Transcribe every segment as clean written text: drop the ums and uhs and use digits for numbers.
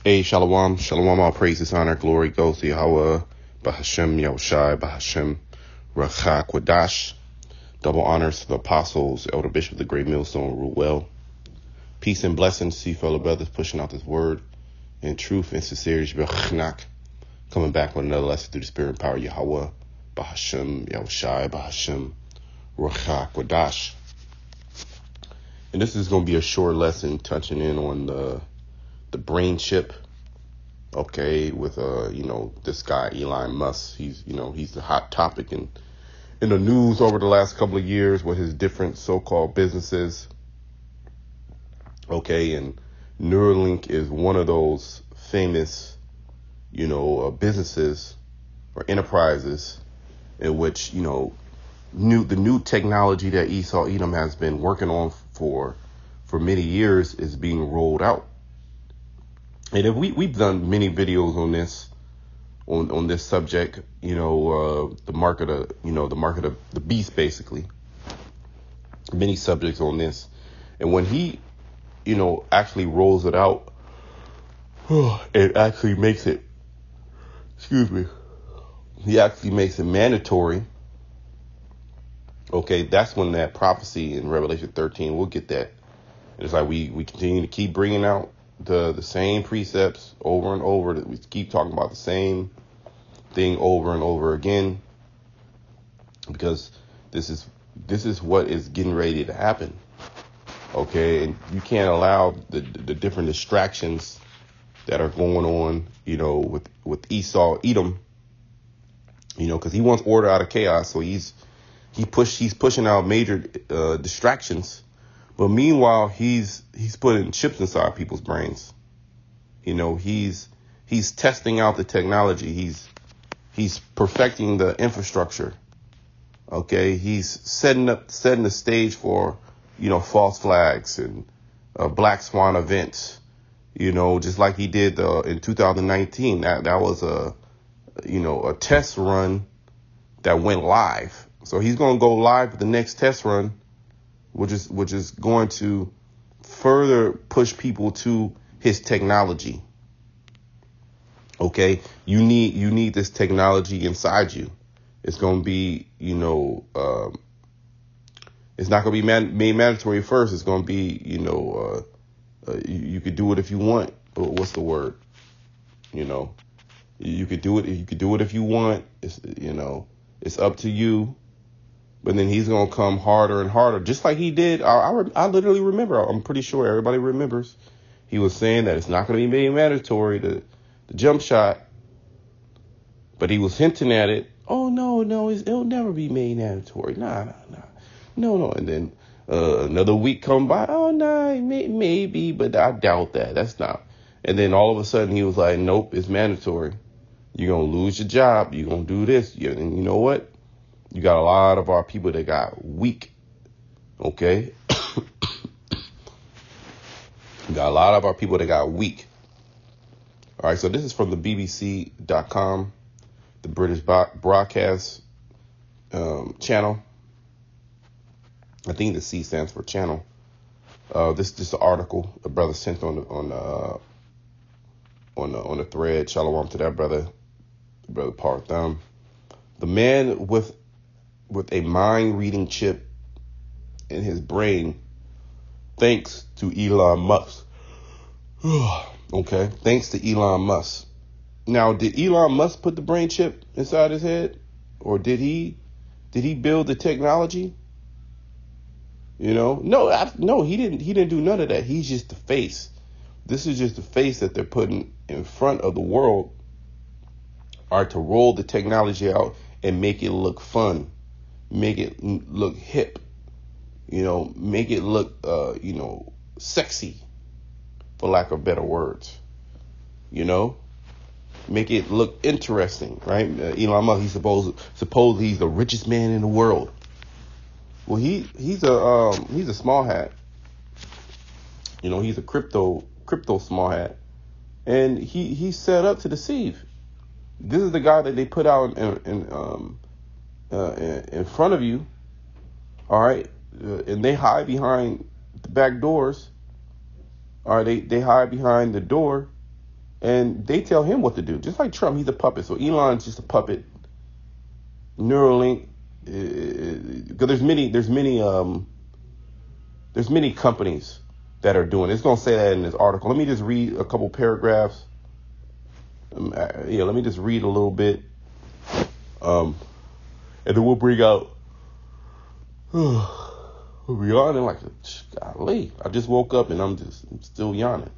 Hey, Shalom, Shalom, all praises, honor, glory goes to Yahweh, Bahashem, Yahushai, Bahashem, Rachak, Wadash. Double honors to the apostles, Elder Bishop of the Great Millstone, Ruel. Peace and blessings to you, fellow brothers, pushing out this word in truth and sincerity. Coming back with another lesson through the spirit and power of Yahweh, Bahashem, Yahushai, Bahashem, Rachak, Wadash. And this is going to be a short lesson touching in on the brain chip, okay, with this guy Elon Musk. He's the hot topic in the news over the last couple of years with his different so-called businesses, okay, and Neuralink is one of those famous businesses or enterprises in which the new technology that Esau Edom has been working on for many years is being rolled out. And if we've done many videos on this, on this subject, the market of the beast, basically, many subjects on this. And when he, actually rolls it out, it actually makes it, he actually makes it mandatory. Okay, that's when that prophecy in Revelation 13, we'll get that. It's like we continue to keep bringing out the same precepts over and over, that we keep talking about the same thing over and over again, because this is what is getting ready to happen. Okay, and you can't allow the different distractions that are going on, with Esau Edom, because he wants order out of chaos. So he's pushing out major distractions. But meanwhile, he's putting chips inside people's brains. He's testing out the technology. He's perfecting the infrastructure. Okay, he's setting the stage for false flags and black swan events. Just like he did in 2019. That was a test run that went live. So he's going to go live with the next test run, which is going to further push people to his technology. Okay, you need this technology inside you. It's going to be, it's not going to be made mandatory first. It's going to be, you could do it if you want. What's the word? You could do it. You could do it if you want. It's up to you. But then he's going to come harder and harder, just like he did. I literally remember. I'm pretty sure everybody remembers. He was saying that it's not going to be made mandatory, the jump shot. But he was hinting at it. Oh, no, it'll never be made mandatory. Nah. No. And then another week come by. Oh, no, maybe, but I doubt that. That's not. And then all of a sudden he was like, nope, it's mandatory. You're going to lose your job. You're going to do this. And you know what? You got a lot of our people that got weak. Okay? You got a lot of our people that got weak. All right, so this is from the BBC.com, the British broadcast channel. I think the C stands for channel. This is just an article a brother sent on the thread. Shalom to that brother Paul Thumb. The man with a mind-reading chip in his brain, thanks to Elon Musk. Okay, thanks to Elon Musk. Now, did Elon Musk put the brain chip inside his head, or did he build the technology? No, he didn't. He didn't do none of that. He's just the face. This is just the face that they're putting in front of the world, are to roll the technology out and make it look fun, make it look hip, make it look, sexy, for lack of better words, make it look interesting, right? Elon Musk, he's suppose he's the richest man in the world. Well, he's a small hat, he's a crypto small hat, and he's set up to deceive. This is the guy that they put out in front of you, all right, and they hide behind the back doors, or they hide behind the door, and they tell him what to do. Just like Trump, he's a puppet. So Elon's just a puppet. Neuralink, because there's many companies that are doing it. It's going to say that in this article. Let me just read a couple paragraphs. Let me just read a little bit. And then we'll bring out. We'll be yawning like, golly. I just woke up and I'm still yawning.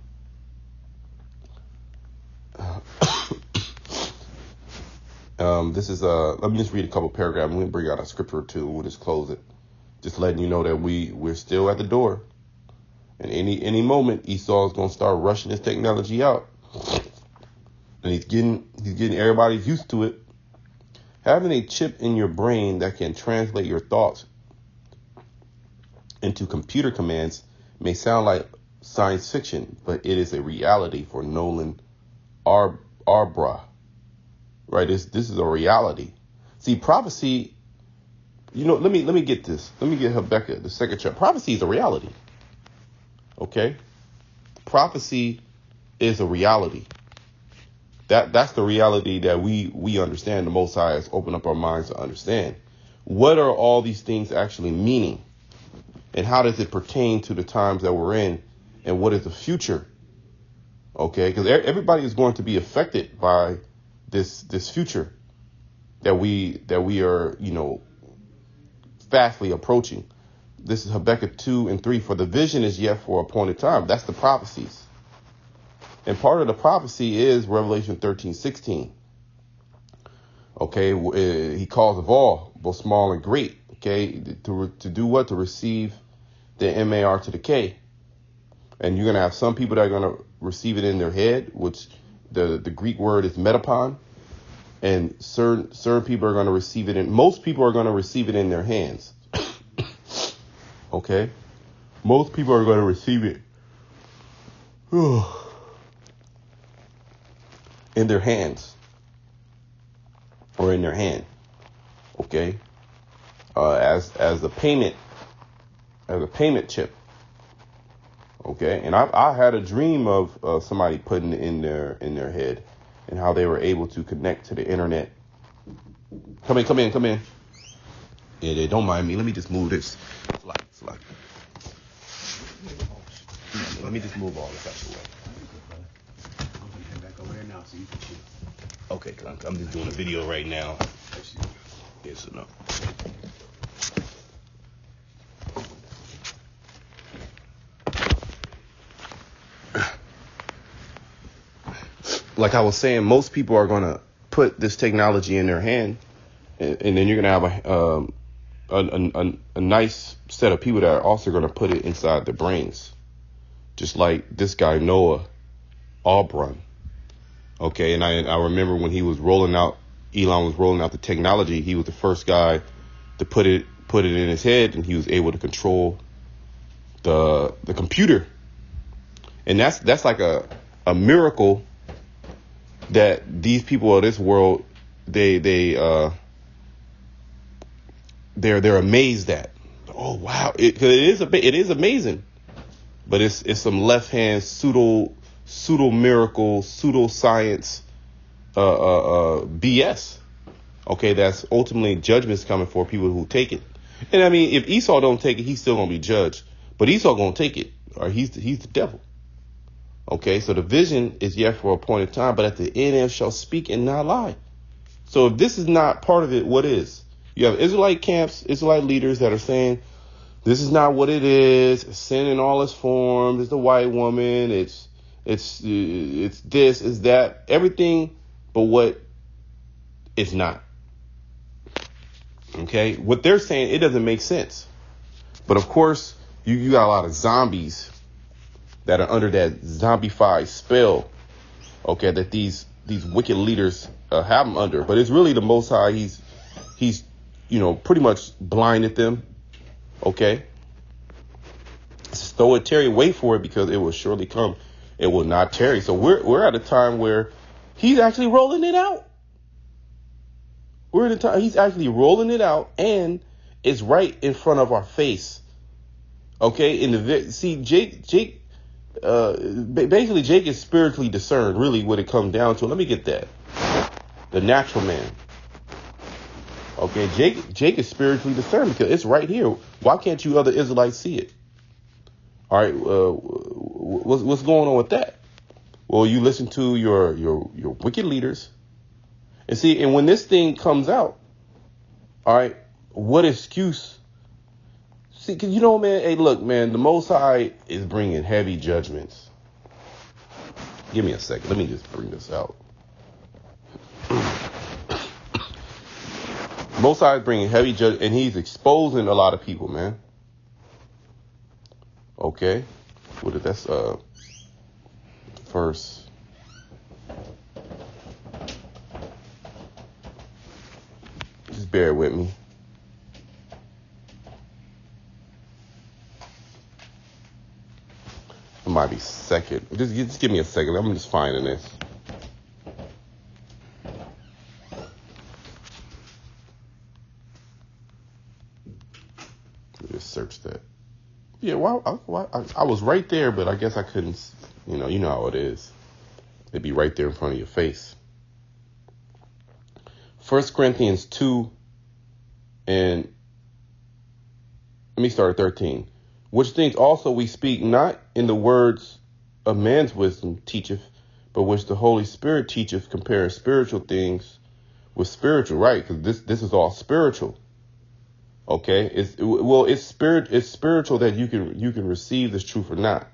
This is let me just read a couple paragraphs and we'll bring out a scripture or two and we'll just close it. Just letting you know that we're still at the door. And any moment Esau's gonna start rushing his technology out. And he's getting everybody used to it. Having a chip in your brain that can translate your thoughts into computer commands may sound like science fiction, but it is a reality for Nolan Arbrough. Right, this is a reality. See, prophecy, let me get this. Let me get Habakkuk, the second chapter. Prophecy is a reality. Okay? Prophecy is a reality. That's the reality that we understand. The Most High has opened up our minds to understand. What are all these things actually meaning? And how does it pertain to the times that we're in? And what is the future? Okay, because everybody is going to be affected by this future that we are, fastly approaching. This is Habakkuk 2 and 3. For the vision is yet for appointed time. That's the prophecies. And part of the prophecy is Revelation 13:16. Okay, he calls of all, both small and great. Okay, to do what? To receive the MAR to the K. And you're going to have some people that are going to receive it in their head, which the Greek word is metapon. And certain people are going to receive it most people are going to receive it in their hands. Okay? Most people are going to receive it in their hands or in their hand. Okay? As a payment chip. Okay? And I had a dream of somebody putting it in their head and how they were able to connect to the internet. Come in. Yeah, they don't mind me. Let me just move this. Slide. Let me just move all this out of the way. I'm back over there now so you can shoot. Okay, I'm just doing a video right now. Yes or no? Like I was saying, most people are going to put this technology in their hand, and then you're going to have a nice set of people that are also going to put it inside their brains, just like this guy Noah Arbrough. Okay, and I remember when Elon was rolling out the technology, he was the first guy to put it in his head, and he was able to control the computer, and that's like a miracle. That these people of this world, they're amazed at. Oh wow, it is amazing, but it's some left hand pseudo miracle, pseudo science, BS. Okay, that's ultimately judgment's coming for people who take it. And I mean, if Esau don't take it, he's still gonna be judged. But Esau gonna take it, or he's the devil. Okay, so the vision is yet for a appointed time, but at the end it shall speak and not lie. So if this is not part of it, what is? You have Israelite camps, Israelite leaders that are saying, this is not what it is. Sin in all its forms. It's the white woman. It's this, it's that, everything but what it's not. Okay, what they're saying, it doesn't make sense. But of course, you got a lot of zombies that are under that zombified spell, okay, that these wicked leaders have them under. But it's really the Most High. He's pretty much blinded them, okay. So it tarry, wait for it, because it will surely come. It will not tarry. So we're at a time where he's actually rolling it out. We're at a time he's actually rolling it out, and it's right in front of our face. Okay, see, Jake Basically, Jake is spiritually discerned, really, what it comes down to. Let me get that. The natural man. Okay, Jake is spiritually discerned because it's right here. Why can't you other Israelites see it? All right, what's going on with that? Well, you listen to your wicked leaders, and see, and when this thing comes out, all right, what excuse? See, cause you know, man, hey, look, man, the Most High is bringing heavy judgments. Give me a second. Let me just bring this out. Most High is bringing heavy judgment, and he's exposing a lot of people, man. Okay, what is that's first. Just bear with me. It might be second. Just give me a second. I'm just finding this. Just search that. Yeah, I was right there, but I guess I couldn't. You know how it is. It'd be right there in front of your face. 1 Corinthians 2, and let me start at 13. Which things also we speak not in the words of man's wisdom teacheth, but which the Holy Spirit teacheth, comparing spiritual things with spiritual, right? Because this is all spiritual. Okay, it's spiritual that you can receive this truth or not.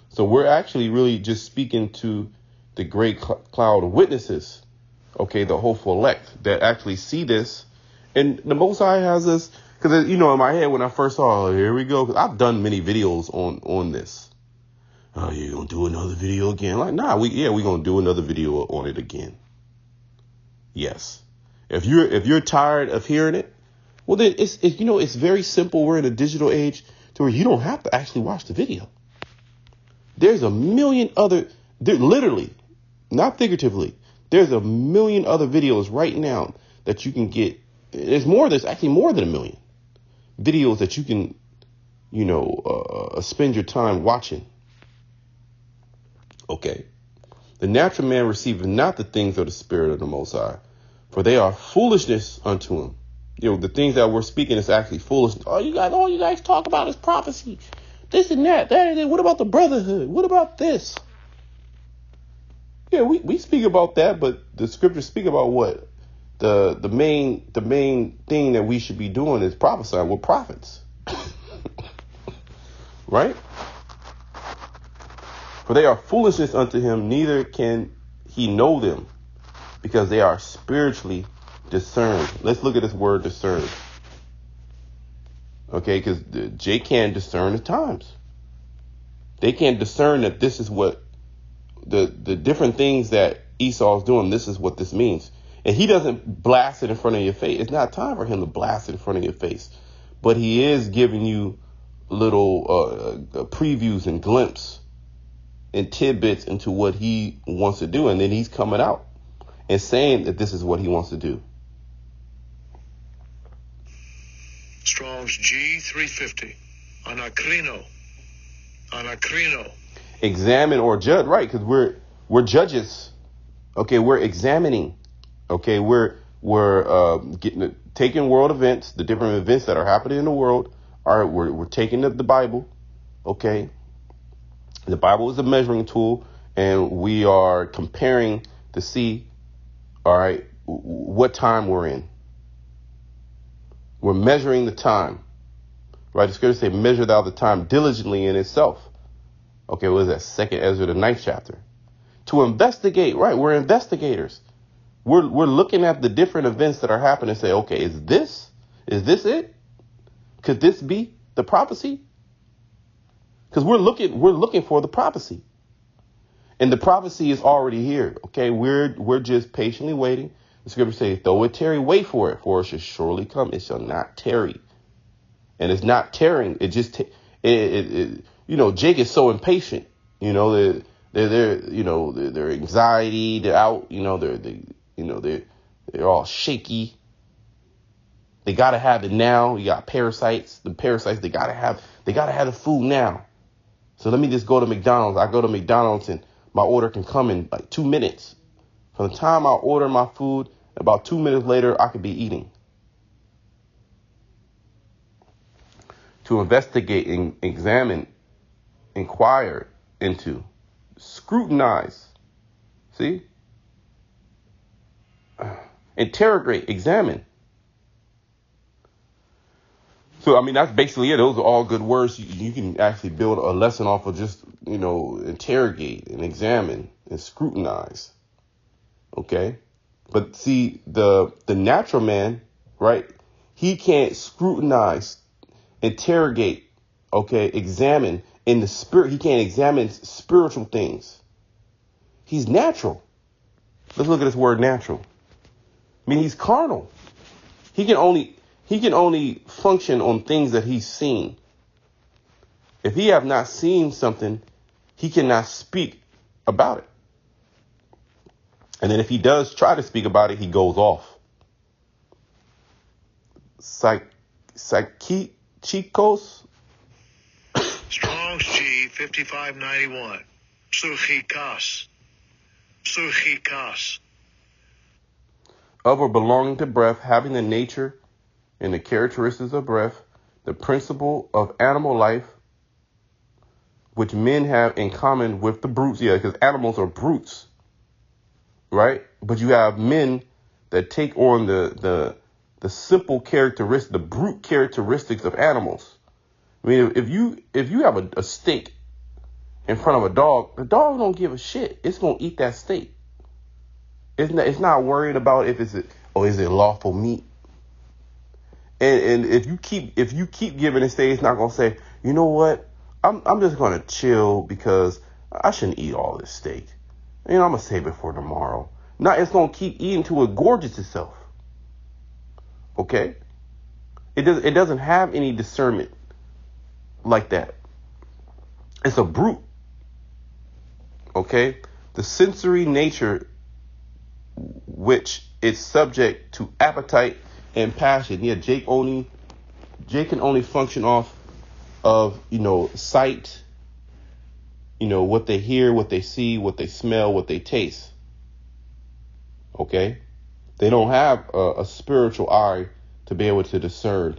So we're actually really just speaking to the great cloud of witnesses. Okay, the hopeful elect that actually see this, and the Most High has us. Because, in my head, when I first saw, here we go, because I've done many videos on this. Oh, you're going to do another video again? Like, nah, we're going to do another video on it again. Yes. If you're tired of hearing it, well, then it's very simple. We're in a digital age to where you don't have to actually watch the video. There's a million other, literally, not figuratively, there's a million other videos right now that you can get. There's actually more than a million videos that you can, spend your time watching. Okay. The natural man receiveth not the things of the Spirit of the Most High, for they are foolishness unto him. The things that we're speaking is actually foolishness. All you guys talk about is prophecy. This and that. What about the brotherhood? What about this? Yeah, we speak about that, but the scriptures speak about what? The main thing that we should be doing is prophesying. We're prophets. Right? For they are foolishness unto him, neither can he know them, because they are spiritually discerned. Let's look at this word discerned. Okay, because Jay can't discern the times. They can't discern that this is what the different things that Esau's doing. This is what this means. And he doesn't blast it in front of your face. It's not time for him to blast it in front of your face. But he is giving you little previews and glimpses and tidbits into what he wants to do. And then he's coming out and saying that this is what he wants to do. Strong's G350. Anakrino. Examine or judge, right? Because we're judges. Okay, we're examining. Okay, we're taking world events, the different events that are happening in the world. All right, we're taking the Bible. Okay, the Bible is a measuring tool, and we are comparing to see, all right, what time we're in. We're measuring the time, right? The scripture say, measure thou the time diligently in itself. Okay, what is that? 2 Ezra, the 9th chapter. To investigate, right? We're investigators. We're looking at the different events that are happening and say, okay, is this it? Could this be the prophecy? Because we're looking for the prophecy. And the prophecy is already here. Okay, we're just patiently waiting. The scripture says, though it tarry, wait for it shall surely come. It shall not tarry. And it's not tarrying. It just, Jake is so impatient. Their anxiety, they're out. They're all shaky. They gotta have it now. You got parasites. The parasites, they gotta have the food now. So let me just go to McDonald's. I go to McDonald's and my order can come in like 2 minutes. From the time I order my food, about 2 minutes later, I could be eating. To investigate and examine, inquire into, scrutinize. See? Interrogate, examine. So, I mean, that's basically it. Those are all good words. You can actually build a lesson off of just, interrogate and examine and scrutinize. Okay? But see, the natural man, right? He can't scrutinize, interrogate, okay, examine in the spirit. He can't examine spiritual things. He's natural. Let's look at this word natural. I mean, he's carnal. He can only function on things that he's seen. If he have not seen something, he cannot speak about it. And then if he does try to speak about it, he goes off. Psychikos. Strong's G 5591. Psychikas. Psychikas. Of or belonging to breath, having the nature and the characteristics of breath, the principle of animal life, which men have in common with the brutes. Yeah, because animals are brutes, right? But you have men that take on the simple characteristics, the brute characteristics of animals. I mean, if you have a steak in front of a dog, the dog don't give a shit. It's gonna eat that steak. It's not worried about is it lawful meat. And if you keep giving it steak, it's not gonna say, you know what, I'm just gonna chill because I shouldn't eat all this steak. I'm gonna save it for tomorrow. Now it's gonna keep eating till it gorges itself. Okay? It doesn't have any discernment like that. It's a brute. Okay? The sensory nature which is subject to appetite and passion. Yeah, Jake can only function off of, sight, what they hear, what they see, what they smell, what they taste. Okay? They don't have a spiritual eye to be able to discern.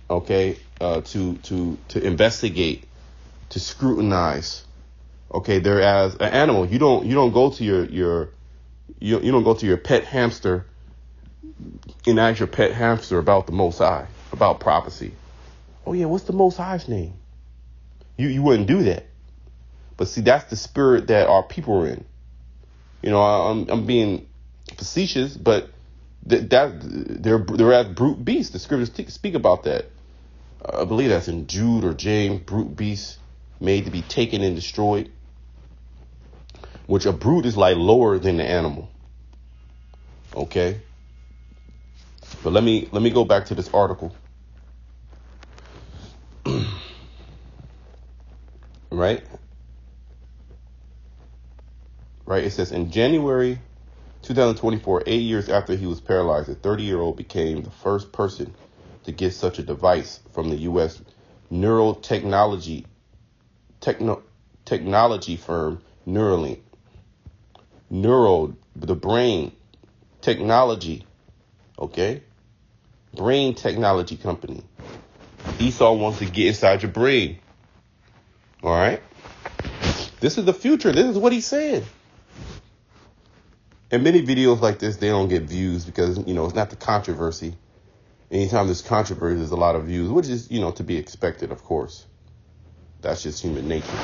Okay? To investigate, to scrutinize. Okay? They're as an animal. You don't go to your don't go to your pet hamster and ask your pet hamster about the Most High, about prophecy. Oh yeah, what's the Most High's name? You wouldn't do that. But see, that's the spirit that our people are in. I'm being facetious, but they're as brute beasts. The scriptures speak about that. I believe that's in Jude or James. Brute beasts made to be taken and destroyed. Which a brute is like lower than the animal. Okay. But let me go back to this article. Right? It says in January 2024, 8 years after he was paralyzed, a 30-year-old became the first person to get such a device from the U.S. neurotechnology firm Neuralink. The brain technology, okay? Brain technology company. Esau wants to get inside your brain. All right? This is the future. This is what he said. And many videos like this, they don't get views because, it's not the controversy. Anytime there's controversy, there's a lot of views, which is, to be expected, of course. That's just human nature.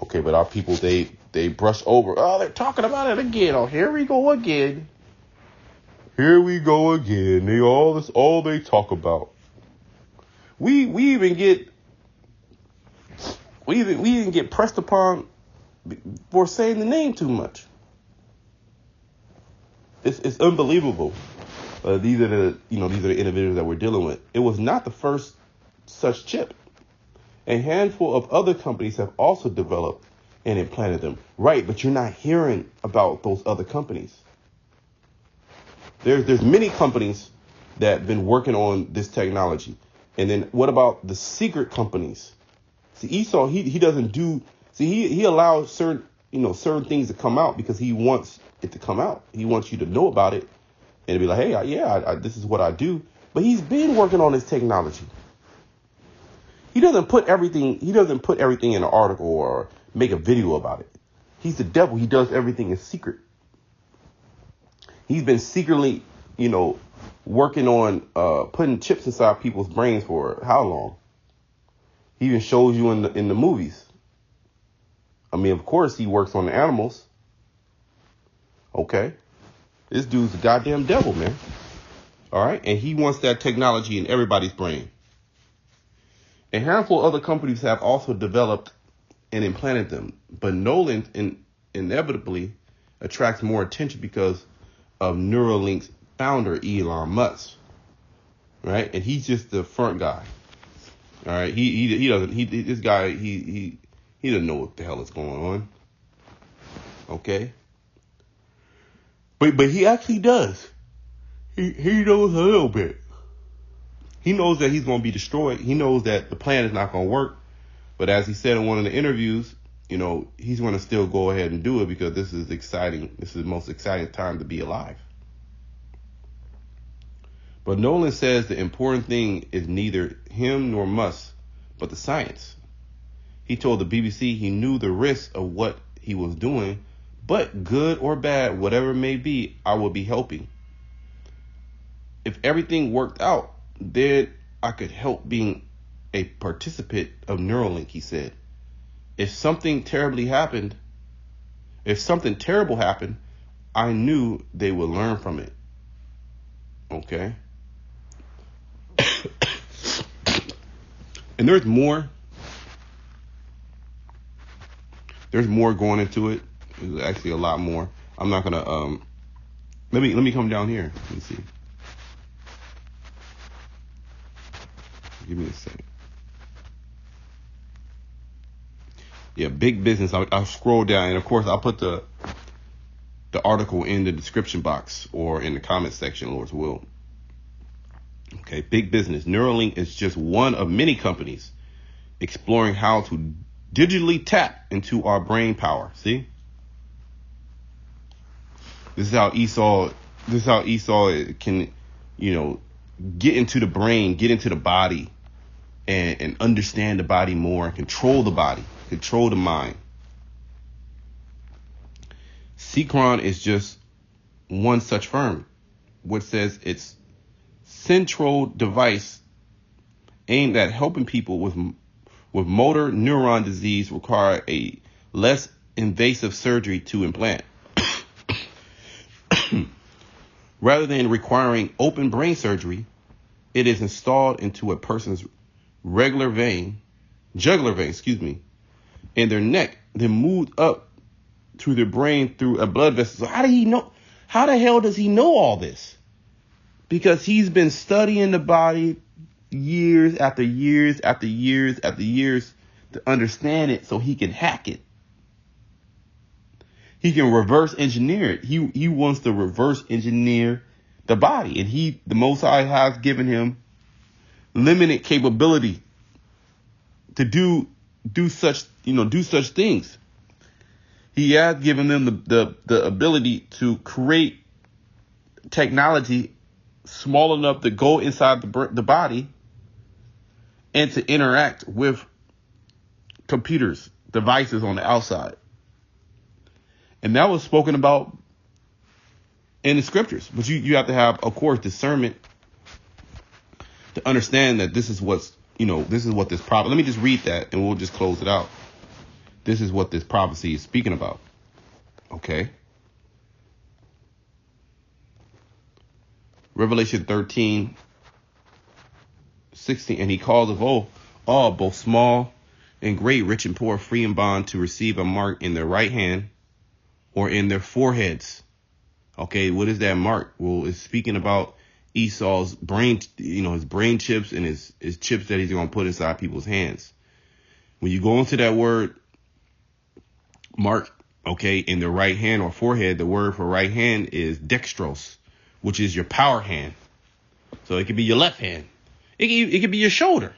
Okay, but our people, they brush over. Oh, they're talking about it again. Oh, here we go again. Here we go again. That's all they talk about. We even get pressed upon for saying the name too much. It's unbelievable. These are the individuals that we're dealing with. It was not the first such chip. A handful of other companies have also developed and implanted them. Right, but you're not hearing about those other companies. There's many companies that have been working on this technology. And then what about the secret companies? See, Esau, he doesn't do. See, he allows certain things to come out because he wants it to come out. He wants you to know about it and to be like, hey, this is what I do. But he's been working on this technology. He doesn't put everything in an article or make a video about it. He's the devil. He does everything in secret. He's been secretly, working on putting chips inside people's brains for how long? He even shows you in the movies. I mean, of course, he works on the animals. Okay. This dude's a goddamn devil, man. All right. And he wants that technology in everybody's brain. A handful of other companies have also developed and implanted them. But Neuralink inevitably attracts more attention because of Neuralink's founder, Elon Musk. Right. And he's just the front guy. All right. He doesn't know what the hell is going on. Okay. But he actually does. He knows a little bit. He knows that he's going to be destroyed. He knows that the plan is not going to work. But as he said in one of the interviews, he's going to still go ahead and do it because this is exciting. This is the most exciting time to be alive. But Nolan says the important thing is neither him nor Musk, but the science. He told the BBC he knew the risks of what he was doing, but good or bad, whatever it may be, I will be helping. If everything worked out, then I could help being a participant of Neuralink, he said. If something terrible happened, I knew they would learn from it. Okay? And there's more. There's more going into it. There's actually a lot more. I'm not gonna let me come down here. Let me see. Give me a second. Yeah, big business. I'll scroll down, and of course I'll put the article in the description box or in the comment section, Lord's will. Okay, big business. Neuralink is just one of many companies exploring how to digitally tap into our brain power. See? This is how Esau can, get into the brain, get into the body and understand the body more and control the body, control the mind. Seekron is just one such firm, which says its central device aimed at helping people with motor neuron disease require a less invasive surgery to implant. Rather than requiring open brain surgery, it is installed into a person's jugular vein, in their neck, then moved up to their brain through a blood vessel. So how did he know? How the hell does he know all this? Because he's been studying the body years after years after years after years to understand it so he can hack it. He can reverse engineer it. He wants to reverse engineer the body. And the Most High has given him limited capability to do such things. He has given them the ability to create technology small enough to go inside the body and to interact with computers, devices on the outside. And that was spoken about in the scriptures. But you have to have, of course, discernment to understand that this is what this prophet. Let me just read that and we'll just close it out. This is what this prophecy is speaking about. Okay. Revelation 13:16. And he called of all, both small and great, rich and poor, free and bond, to receive a mark in their right hand or in their foreheads. Okay, what is that mark? Well, it's speaking about Esau's brain, his brain chips and his chips that he's going to put inside people's hands. When you go into that word mark, okay, in the right hand or forehead, the word for right hand is dextros, which is your power hand. So it could be your left hand. It could be your shoulder.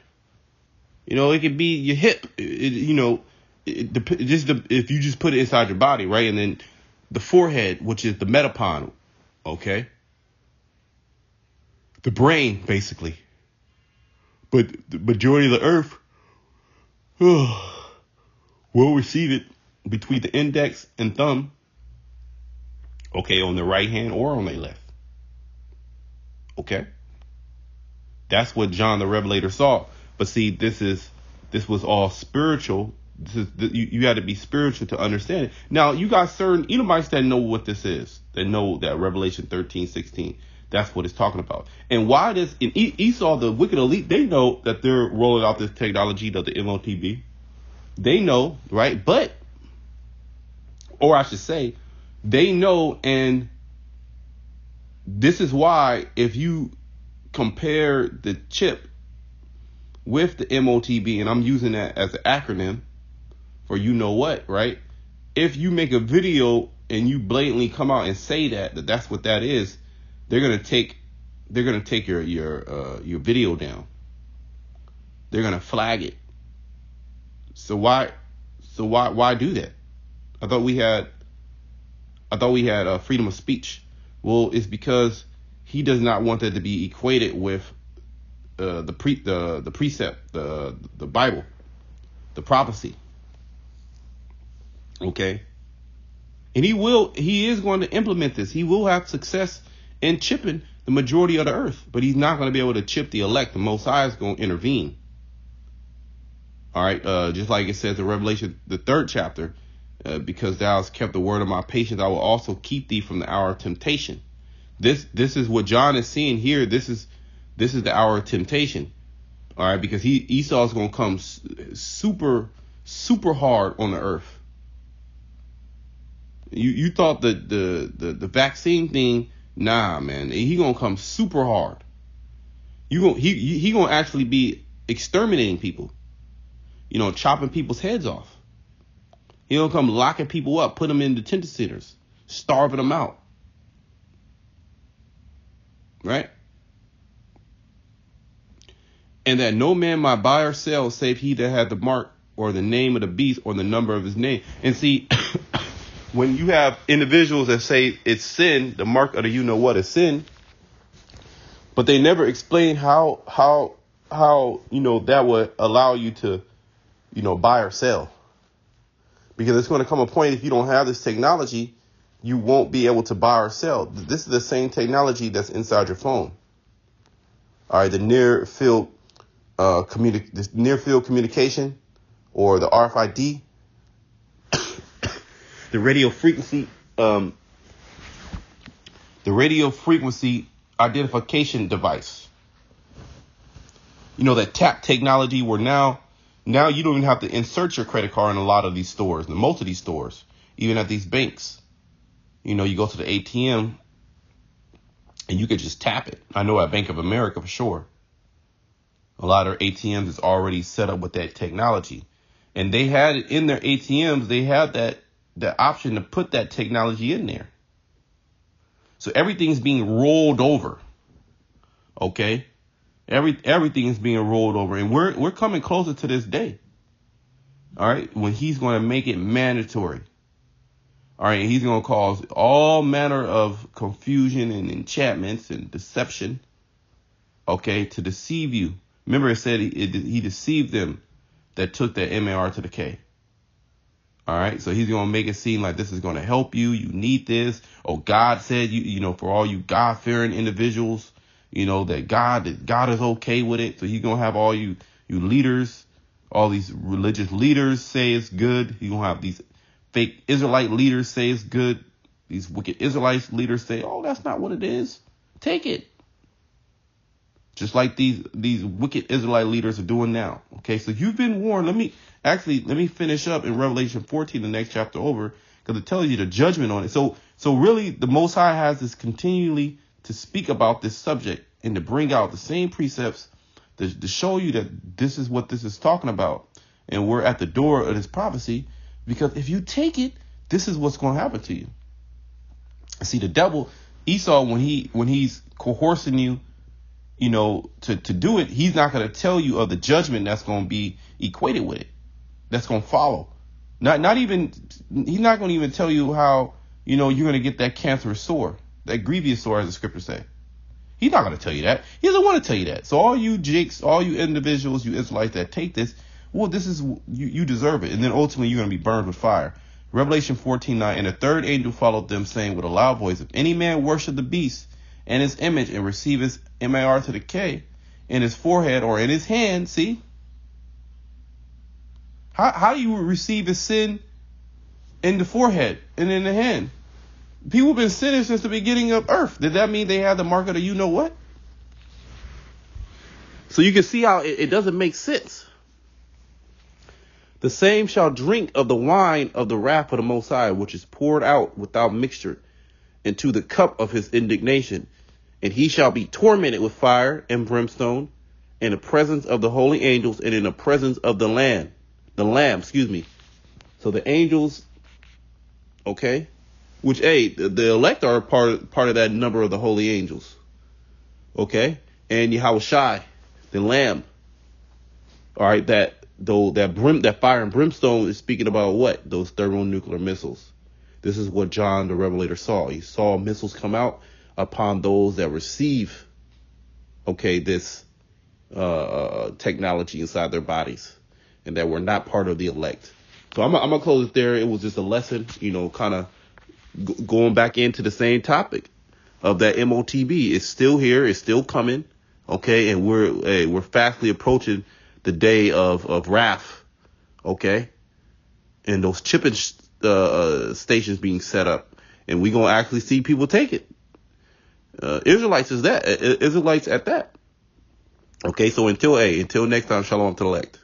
It could be your hip. If you just put it inside your body, right? And then the forehead, which is the metapon, okay? The brain, basically. But the majority of the earth will receive it between the index and thumb, okay, on the right hand or on the left. Okay? That's what John the Revelator saw. But see, this was all spiritual. You had to be spiritual to understand it. Now, you got certain Edomites that know what this is. That know that Revelation 13:16. That's what it's talking about. And why this, in Esau, the wicked elite, they know that they're rolling out this technology, the MOTB. They know, right? Or I should say, they know, and this is why if you compare the chip with the MOTB, and I'm using that as an acronym for you know what, right? If you make a video and you blatantly come out and say that's what that is, they're gonna take your video down. They're gonna flag it. So why do that? I thought we had freedom of speech. Well, it's because he does not want that to be equated with the precept, the Bible, the prophecy. Okay. And he is going to implement this. He will have success in chipping the majority of the earth, but he's not going to be able to chip the elect. The Most High is going to intervene. All right. Just like it says in Revelation, the 3rd chapter, because thou hast kept the word of my patience, I will also keep thee from the hour of temptation. This is what John is seeing here. This is the hour of temptation. All right. Because Esau is going to come super, super hard on the earth. You thought the vaccine thing, nah, man. He gonna come super hard. He gonna actually be exterminating people. Chopping people's heads off. He gonna come locking people up, put them in detention centers, starving them out. Right? And that no man might buy or sell save he that had the mark or the name of the beast or the number of his name. And see, when you have individuals that say it's sin, the mark of the is sin, but they never explain how that would allow you to, buy or sell. Because it's going to come a point, if you don't have this technology, you won't be able to buy or sell. This is the same technology that's inside your phone. All right, the near field communication, or the RFID. The radio frequency identification device. That tap technology where now you don't even have to insert your credit card in a lot of these stores, in most of these stores, even at these banks. You go to the ATM and you could just tap it. I know at Bank of America for sure. A lot of ATMs is already set up with that technology. And they had it in their ATMs, they had that option to put that technology in there. So everything's being rolled over. Okay? Everything is being rolled over. And we're coming closer to this day. All right? When he's going to make it mandatory. All right? He's going to cause all manner of confusion and enchantments and deception. Okay? To deceive you. Remember it said he deceived them that took the MAR to the K. All right. So he's going to make it seem like this is going to help you. You need this. Oh, God said, for all you God fearing individuals, that God is okay with it. So he's going to have all you leaders, all these religious leaders say it's good. He's going to have these fake Israelite leaders say it's good. These wicked Israelite leaders say, oh, that's not what it is. Take it. Just like these wicked Israelite leaders are doing now. Okay, so you've been warned. Let me finish up in Revelation 14, the next chapter over, because it tells you the judgment on it. So really, the Most High has this continually to speak about this subject and to bring out the same precepts to show you that this is what this is talking about. And we're at the door of this prophecy, because if you take it, this is what's going to happen to you. See, the devil, Esau, when he's coercing you to do it, he's not going to tell you of the judgment that's going to be equated with it, that's going to follow. He's not going to even tell you how, you're going to get that cancerous sore, that grievous sore, as the scriptures say. He's not going to tell you that. He doesn't want to tell you that. So all you jakes, all you individuals, you Israelites that take this, well, this is, you deserve it. And then ultimately you're going to be burned with fire. Revelation 14:9, and the third angel followed them, saying with a loud voice, if any man worship the beast and his image and receive his MAR to the K in his forehead or in his hand, see? How do you receive his sin in the forehead and in the hand? People have been sinning since the beginning of earth. Did that mean they have the mark of the you-know-what? So you can see how it doesn't make sense. The same shall drink of the wine of the wrath of the Most High, which is poured out without mixture into the cup of his indignation. And he shall be tormented with fire and brimstone in the presence of the holy angels and in the presence of the Lamb. So the angels, okay, which, the elect are part of that number of the holy angels. Okay. And Yahushai, the Lamb. All right. That fire and brimstone is speaking about what? Those thermonuclear missiles. This is what John the Revelator saw. He saw missiles come out upon those that receive, this technology inside their bodies, and that were not part of the elect. So I'm gonna close it there. It was just a lesson, kind of going back into the same topic of that MOTB. It's still here. It's still coming. Okay, and we're fastly approaching the day of wrath. Okay, and those chipping stations being set up, and we're gonna actually see people take it. Israelites at that. Okay, so until next time, shalom to the elect.